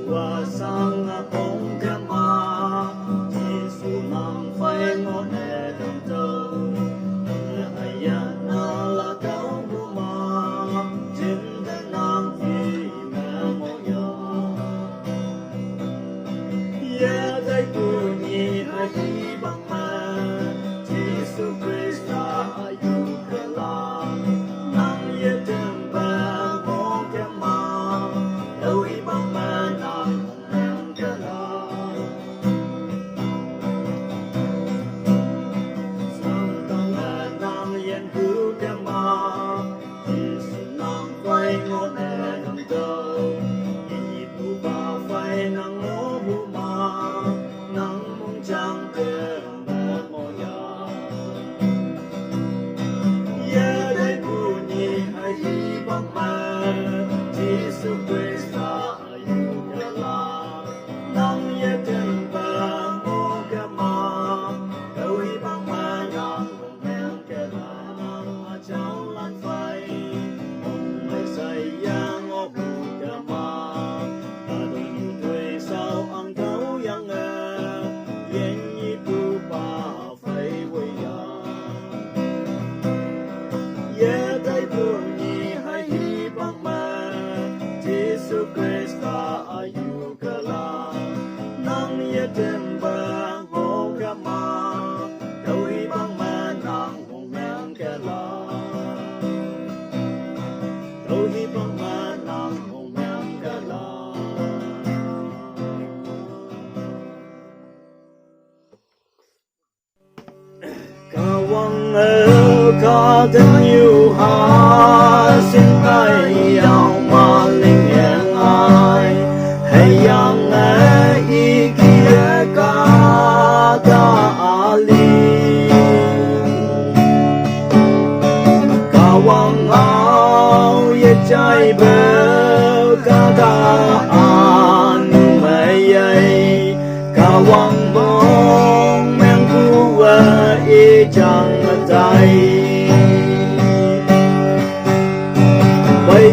và sang ông cái mà Giêsu mang phải ngõ nè đồng tàu ai na là tàu của mà trên đất nam phi mẹ mồ ya dai tu ni ai hi bang ma Giêsu Christa ayu kala nang ye tem ba mo ke ma đâu hi bang ma nang nang kala sang tang ma nang yen hu ke ma Giêsu nang phai ngo ne nang đâu yi pu ba phai nang ngo bu ma nang mong chang ke ma mo ya ya dai bu ni ai hi bang ma Giêsu Christa ayu kala nang ye tem ba mo ke ma đâu hi bang ma nang mong meng ke la nang ma chao lan phai mong mai sai ya ngo bu ke ma ta dong yu tui sao ang gao yang yen yi bu ba phai wei ya ye dai bu ni hai hi bang ma Giêsu Christa ayu kala nang ye tem ba ngo ka ma đâu hi bang ma nang mong meng ke la đâu hi bang ma nang mong meng ke la Kawang ka thân yêu ha xin ai yêu mà linh hẹn ai hay yang ý kia cả ta ali Kawang ao ye trái bờ cả ta an mây ấy Kawang bông men cu ý chẳng tay Bay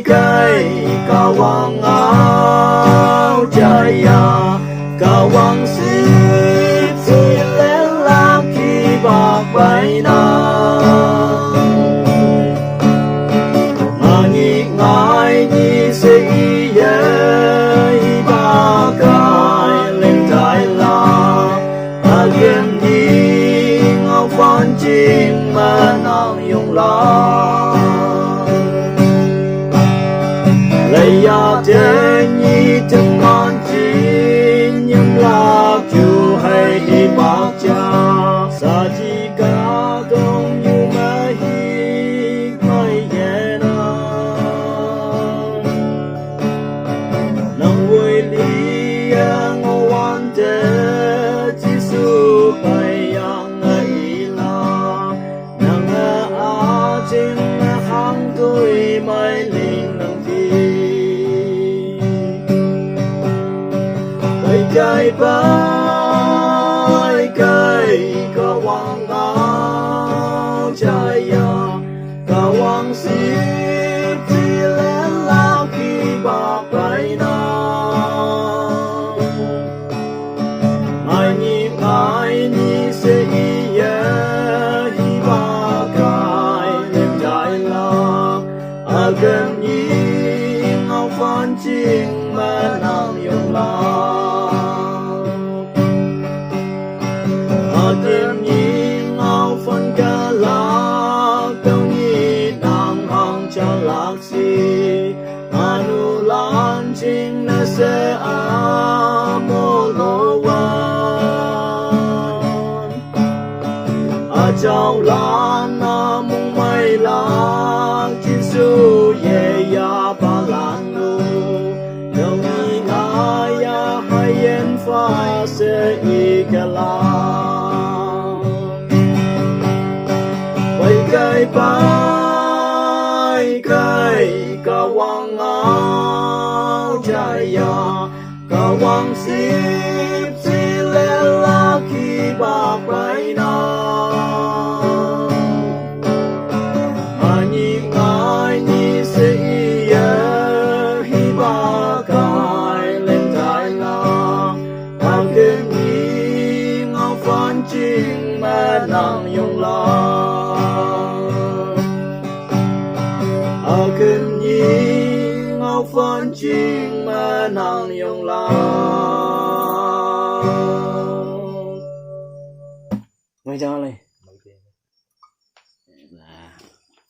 cây Kawang áo jaya Kawang sip lên lạc khi bạc bay na Mà nhị ngài nhị sĩ ye ba cái lên thái la Liên nhi ngao phan chinh mà nàng dùng la Lấy ya trên nhi từng ngàn chín nhưng lạc chu hay đi bạc cha Sa chi cả công như mẹ hi mai ye na Nang vui li ngô wan te Giêsu bay yang ila nang a chim hang tôi mai linh nang thi bay cây Kawang áo jaya Kawang sip chi lên lạc khi bạc bay na Ai ni se ye hi ba kai lên đại la gần ni ngao phan chinh mà nàng dùng la gần ni ngao phan ca la đâu ni nàng hang cha lạc si anu lan chinh na se a mo lo wa Chào lan na mong mai la Giêsu ye ya ba lan nu đâu ni na ya hai yen pha se i ka la bay cây Kawang áo jaya Kawang sip si lên lạc khi bạc bay na Ai ni se ye hi chính mà nàng dùng lo ở cơn nhi ngọc phân chính mà nàng dùng lo ngay cho này